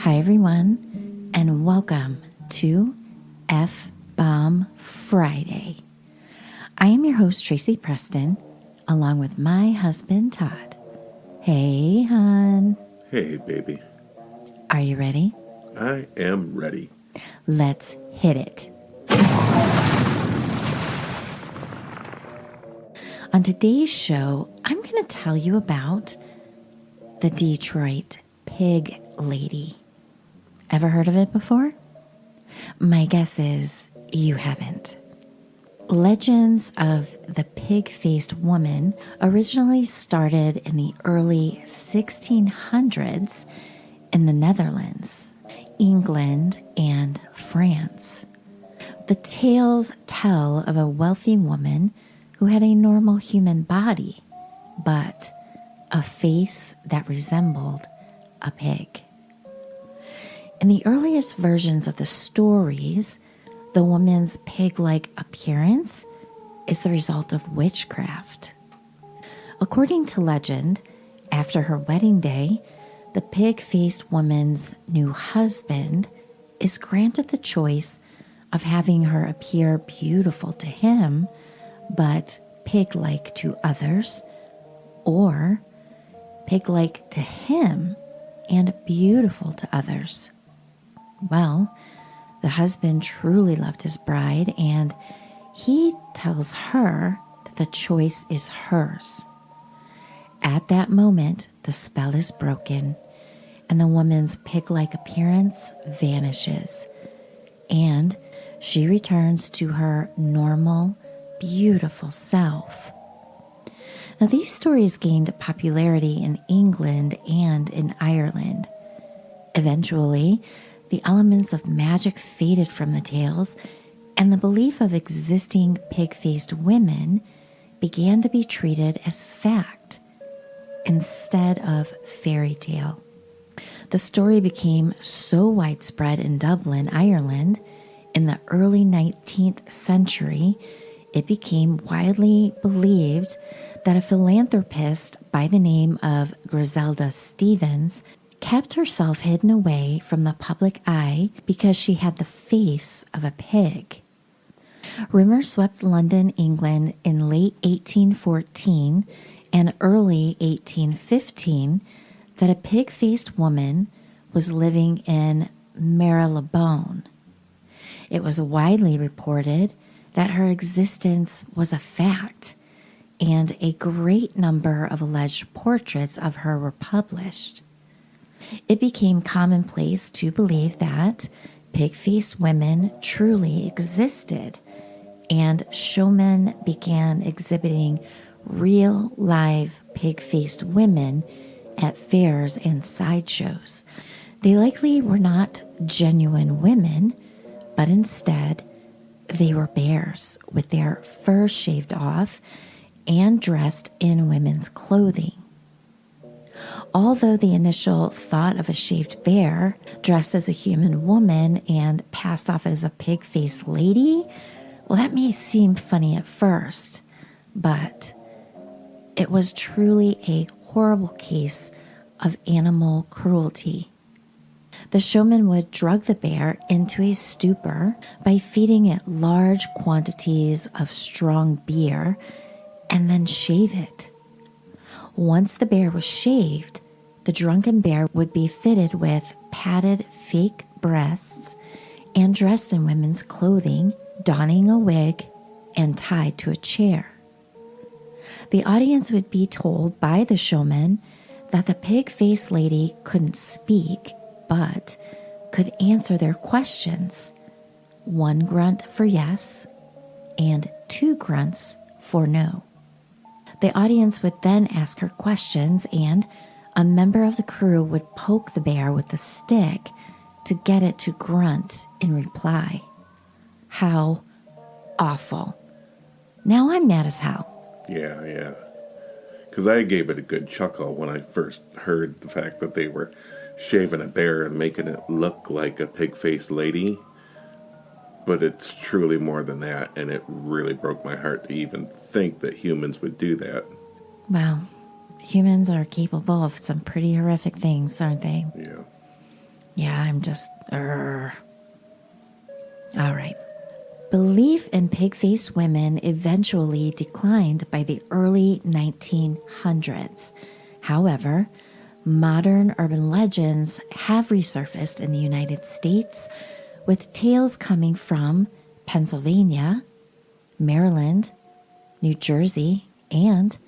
Hi, everyone, and welcome to F-Bomb Friday. I am your host, Tracy Preston, along with my husband, Todd. Hey, hon. Hey, baby. Are you ready? I am ready. Let's hit it. On today's show, I'm going to tell you about the Detroit Pig Lady. Ever heard of it before? My guess is you haven't. Legends of the pig-faced woman originally started in the early 1600s in the Netherlands, England, and France. The tales tell of a wealthy woman who had a normal human body, but a face that resembled a pig. In the earliest versions of the stories, the woman's pig-like appearance is the result of witchcraft. According to legend, after her wedding day, the pig-faced woman's new husband is granted the choice of having her appear beautiful to him, but pig-like to others, or pig-like to him and beautiful to others. Well, the husband truly loved his bride, and he tells her that the choice is hers. At that moment, the spell is broken, and the woman's pig-like appearance vanishes, and she returns to her normal, beautiful self. Now, these stories gained popularity in England and in Ireland. Eventually, the elements of magic faded from the tales, and the belief of existing pig-faced women began to be treated as fact instead of fairy tale. The story became so widespread in Dublin, Ireland, in the early 19th century, it became widely believed that a philanthropist by the name of Griselda Stevens kept herself hidden away from the public eye because she had the face of a pig. Rumors swept London, England in late 1814 and early 1815 that a pig-faced woman was living in Marylebone. It was widely reported that her existence was a fact, and a great number of alleged portraits of her were published. It became commonplace to believe that pig-faced women truly existed, and showmen began exhibiting real, live pig-faced women at fairs and sideshows. They likely were not genuine women, but instead, they were bears with their fur shaved off and dressed in women's clothing. Although the initial thought of a shaved bear dressed as a human woman and passed off as a pig-faced lady, well, that may seem funny at first, but it was truly a horrible case of animal cruelty. The showman would drug the bear into a stupor by feeding it large quantities of strong beer and then shave it. Once the bear was shaved, the drunken bear would be fitted with padded fake breasts and dressed in women's clothing, donning a wig, and tied to a chair. The audience would be told by the showman that the pig-faced lady couldn't speak, but could answer their questions. 1 grunt for yes, and 2 grunts for no. The audience would then ask her questions, and a member of the crew would poke the bear with a stick to get it to grunt in reply. How awful. Now I'm mad as hell. Yeah. Because I gave it a good chuckle when I first heard the fact that they were shaving a bear and making it look like a pig-faced lady. But it's truly more than that, and it really broke my heart to even think that humans would do that. Well, humans are capable of some pretty horrific things, aren't they? Yeah. Yeah, I'm just... All right. Belief in pig-faced women eventually declined by the early 1900s. However, modern urban legends have resurfaced in the United States, with tales coming from Pennsylvania, Maryland, New Jersey, and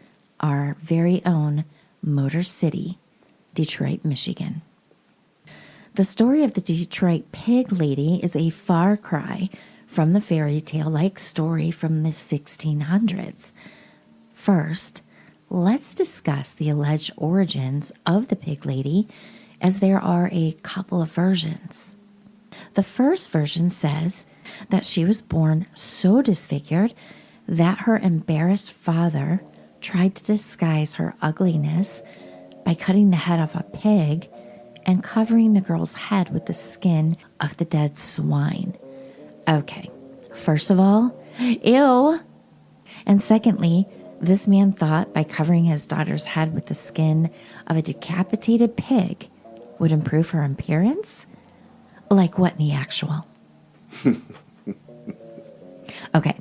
our very own Motor City, Detroit, Michigan. The story of the Detroit Pig Lady is a far cry from the fairy tale-like story from the 1600s. First, let's discuss the alleged origins of the Pig Lady, as there are a couple of versions. The first version says that she was born so disfigured that her embarrassed father tried to disguise her ugliness by cutting the head off a pig and covering the girl's head with the skin of the dead swine. Okay, first of all, ew. And secondly, this man thought by covering his daughter's head with the skin of a decapitated pig would improve her appearance? Like what in the actual? Okay,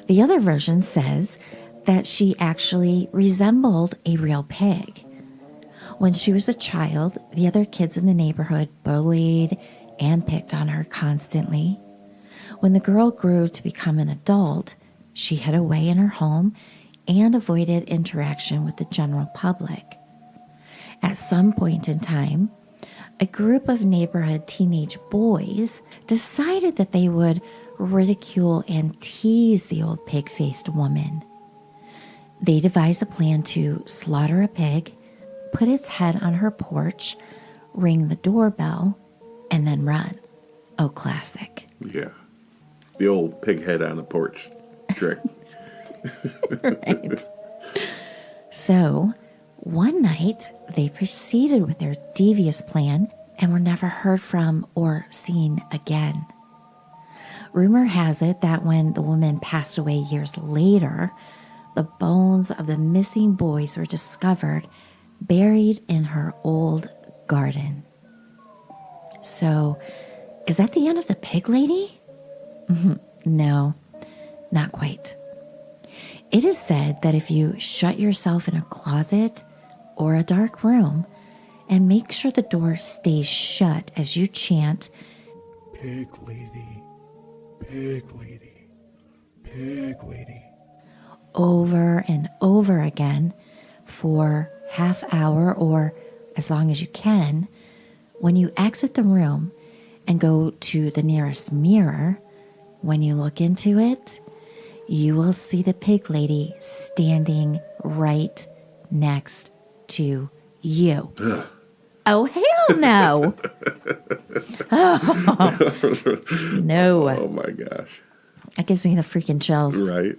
the other version says that she actually resembled a real pig. When she was a child, the other kids in the neighborhood bullied and picked on her constantly. When the girl grew to become an adult, she hid away in her home and avoided interaction with the general public. At some point in time, a group of neighborhood teenage boys decided that they would ridicule and tease the old pig-faced woman. They devised a plan to slaughter a pig, put its head on her porch, ring the doorbell, and then run. Oh, classic. Yeah. The old pig head on the porch trick. Right. So, one night, they proceeded with their devious plan and were never heard from or seen again. Rumor has it that when the woman passed away years later, the bones of the missing boys were discovered buried in her old garden. So, is that the end of the pig lady? No, not quite. It is said that if you shut yourself in a closet or a dark room and make sure the door stays shut as you chant, "Pig lady, pig lady, pig lady," over and over again for half hour or as long as you can, when you exit the room and go to the nearest mirror, when you look into it, you will see the pig lady standing right next to you. Oh, hell no. Oh, no. Oh my gosh. That gives me the freaking chills. Right.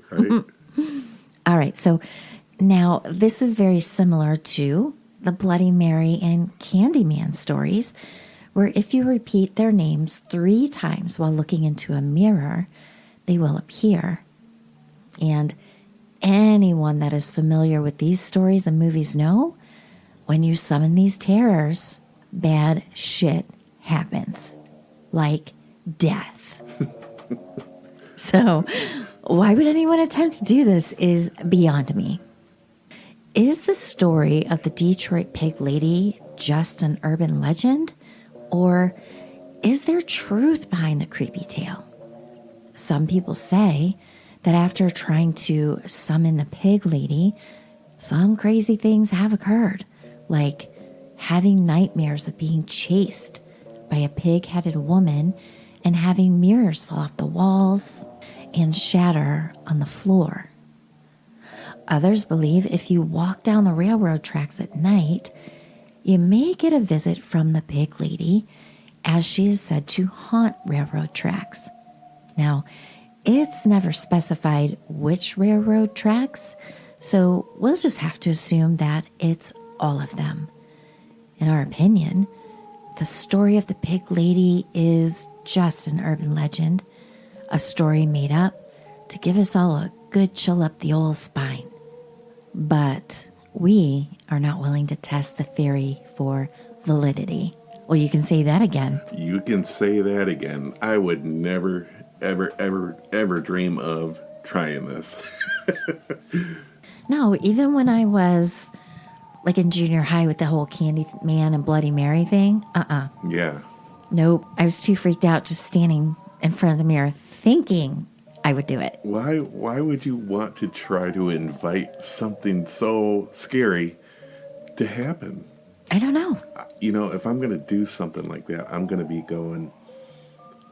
All right, so now this is very similar to the Bloody Mary and Candyman stories, where if you repeat their names 3 times while looking into a mirror, they will appear. And anyone that is familiar with these stories and movies know, when you summon these terrors, bad shit happens. Like death. So, why would anyone attempt to do this is beyond me. Is the story of the Detroit Pig Lady just an urban legend? Or is there truth behind the creepy tale? Some people say that after trying to summon the Pig Lady, some crazy things have occurred, like having nightmares of being chased by a pig-headed woman and having mirrors fall off the walls and shatter on the floor. Others believe if you walk down the railroad tracks at night, you may get a visit from the Pig Lady, as she is said to haunt railroad tracks. Now, it's never specified which railroad tracks, so we'll just have to assume that it's all of them. In our opinion, the story of the Pig Lady is just an urban legend, a story made up to give us all a good chill up the old spine. But we are not willing to test the theory for validity. Well, you can say that again. You can say that again. I would never, ever, ever, ever dream of trying this. No, even when I was like in junior high with the whole Candy Man and Bloody Mary thing, Yeah. nope. I was too freaked out just standing in front of the mirror thinking I would do it. Why would you want to try to invite something so scary to happen? I don't know. You know, if I'm going to do something like that, I'm going to be going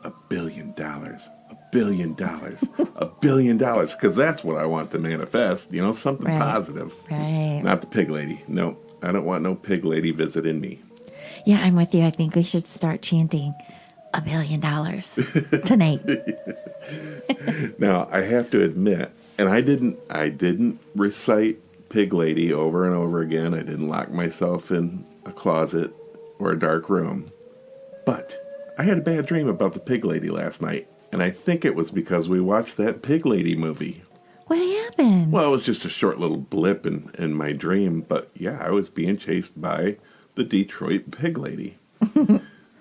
$1 billion, $1 billion, $1 billion, because that's what I want to manifest, you know, something Right. positive. Right. Not the pig lady. No, I don't want no pig lady visiting me. Yeah, I'm with you. I think we should start chanting $1 billion tonight. Now, I have to admit, and I didn't recite pig lady over and over again. I didn't lock myself in a closet or a dark room. But I had a bad dream about the pig lady last night, and I think it was because we watched that pig lady movie. What happened? Well, it was just a short little blip in my dream, but yeah, I was being chased by the Detroit pig lady.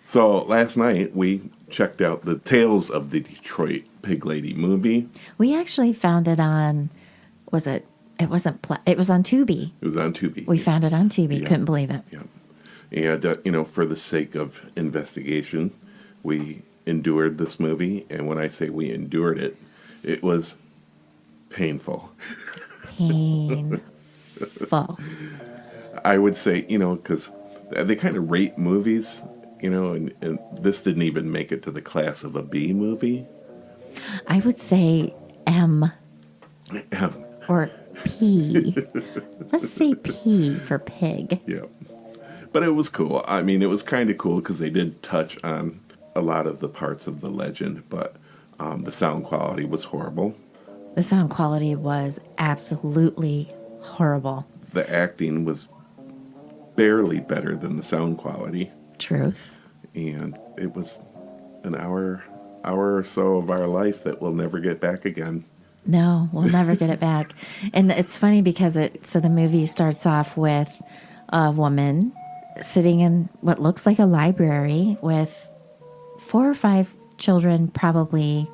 So last night we checked out the Tales of the Detroit Pig Lady movie. We actually found it on, was it? It wasn't, it was on Tubi. It was on Tubi. We found it on Tubi. Yeah. Couldn't believe it. Yeah. And, you know, for the sake of investigation, we endured this movie. And when I say we endured it, it was painful. Painful. I would say, you know, because they kind of rate movies, you know, and this didn't even make it to the class of a B movie. I would say M or P. Let's say P for pig. Yeah. But it was cool. I mean, it was kind of cool because they did touch on a lot of the parts of the legend, but the sound quality was horrible. The sound quality was absolutely horrible. The acting was barely better than the sound quality. Truth. And it was an hour or so of our life that we'll never get back again. No, we'll never get it back. And it's funny because so the movie starts off with a woman sitting in what looks like a library with 4 or 5 children, probably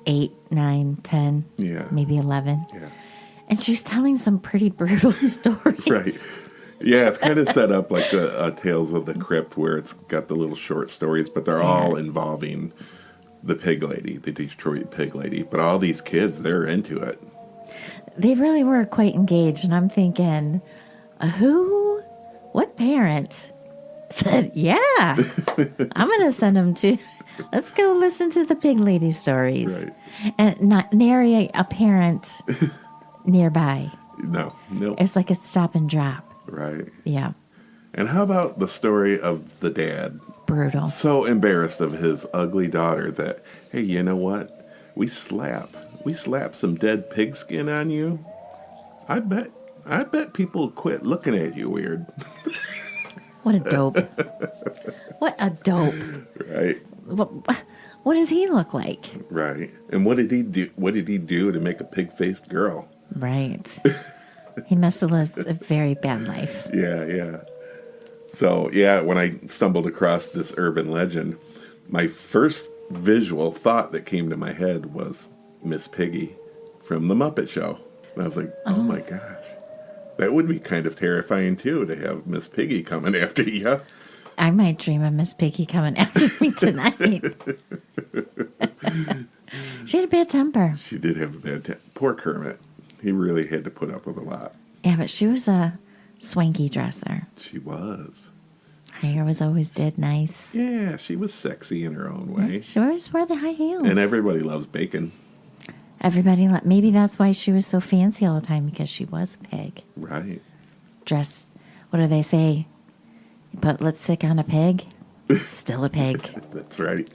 8, 9, 10, Yeah. maybe 11. Yeah. And she's telling some pretty brutal stories. Right. Yeah, it's kind of set up like a Tales of the Crypt where it's got the little short stories, but they're all involving the pig lady, the Detroit pig lady. But all these kids, they're into it. They really were quite engaged. And I'm thinking, what parent said, yeah, I'm going to send them to, let's go listen to the pig lady stories. Right. And not nary a parent nearby. No. It's like a stop and drop. Right. Yeah. And how about the story of the dad? Brutal. So embarrassed of his ugly daughter that, hey, you know what? We slap some dead pig skin on you. I bet people quit looking at you weird. What a dope. What a dope. Right. What does he look like? Right. And what did he do? What did he do to make a pig-faced girl? Right. He must have lived a very bad life. Yeah. So, yeah, when I stumbled across this urban legend, my first visual thought that came to my head was Miss Piggy from The Muppet Show. And I was like, oh my gosh. That would be kind of terrifying, too, to have Miss Piggy coming after you. I might dream of Miss Piggy coming after me tonight. She had a bad temper. She did have a bad temper. Poor Kermit. He really had to put up with a lot. Yeah, but she was a swanky dresser. She was. Her hair was always dead nice. Yeah, she was sexy in her own way. She always wore the high heels. And everybody loves bacon. Maybe that's why she was so fancy all the time, because she was a pig. Right. Dress, what do they say? You put lipstick on a pig, it's still a pig. That's right.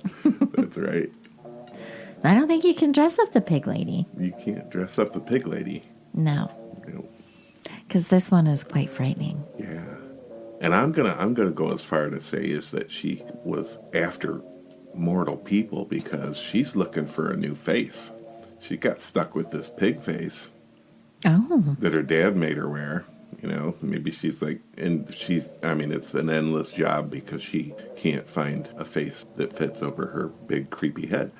That's right. I don't think you can dress up the pig lady. You can't dress up the pig lady. No, No. because this one is quite frightening. Yeah. And I'm gonna go as far to say is that she was after mortal people because she's looking for a new face. She got stuck with this pig face Oh, that her dad made her wear. You know, Maybe she's like, it's an endless job because she can't find a face that fits over her big creepy head.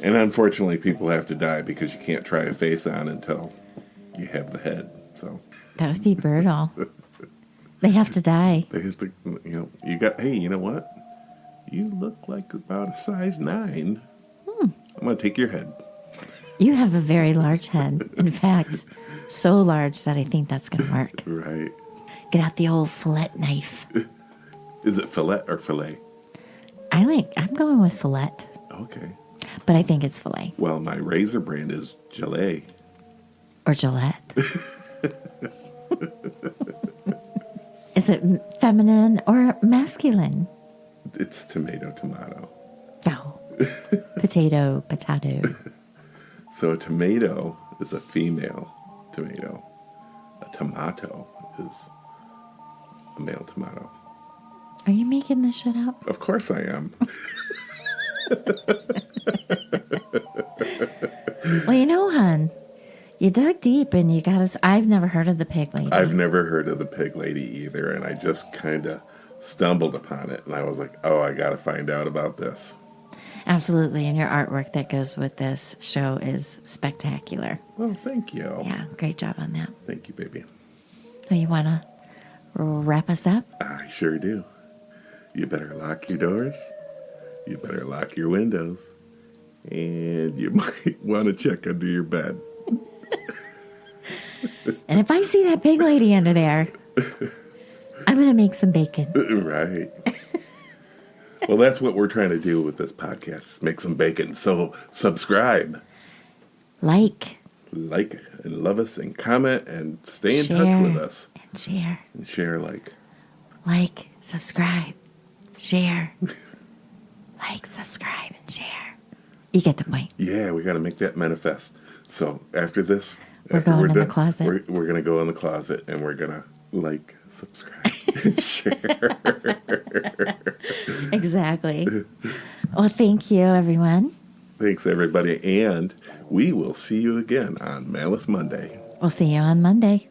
And unfortunately, people have to die because you can't try a face on until you have the head. So That would be brutal. They have to die. they have to, hey, you know what? You look like about a size 9. I'm going to take your head. You have a very large head. In fact, so large that I think that's going to work. Right. Get out the old fillet knife. Is it fillet or fillet? I'm going with fillet, Okay. but I think it's fillet Well, my razor brand is Gelée. or Gillette. Is it feminine or masculine? It's tomato. Oh, potato. So a tomato is a female tomato. A tomato is a male tomato. Are you making this shit up? Of course I am. Well, hon, you dug deep and you got us. I've never heard of the pig lady. I've never heard of the pig lady either, and I just kind of stumbled upon it, and I was like, oh, I got to find out about this. Absolutely, and your artwork that goes with this show is spectacular. Well, thank you. Yeah, great job on that. Thank you, baby. Oh, you want to wrap us up? I sure do. You better lock your doors. You better lock your windows. And you might want to check under your bed. And if I see that pig lady under there, I'm going to make some bacon. Right. Well, that's what we're trying to do with this podcast, is make some bacon. So subscribe. Like And love us and comment and stay in share, touch with us. And share. And share Like, subscribe, share. Like, subscribe, and share. You get the point. Yeah, we got to make that manifest. So after this, We're going in the closet. We're going to go in the closet and we're going to subscribe, and share. Exactly. Well, thank you, everyone. Thanks, everybody. And we will see you again on Malice Monday. We'll see you on Monday.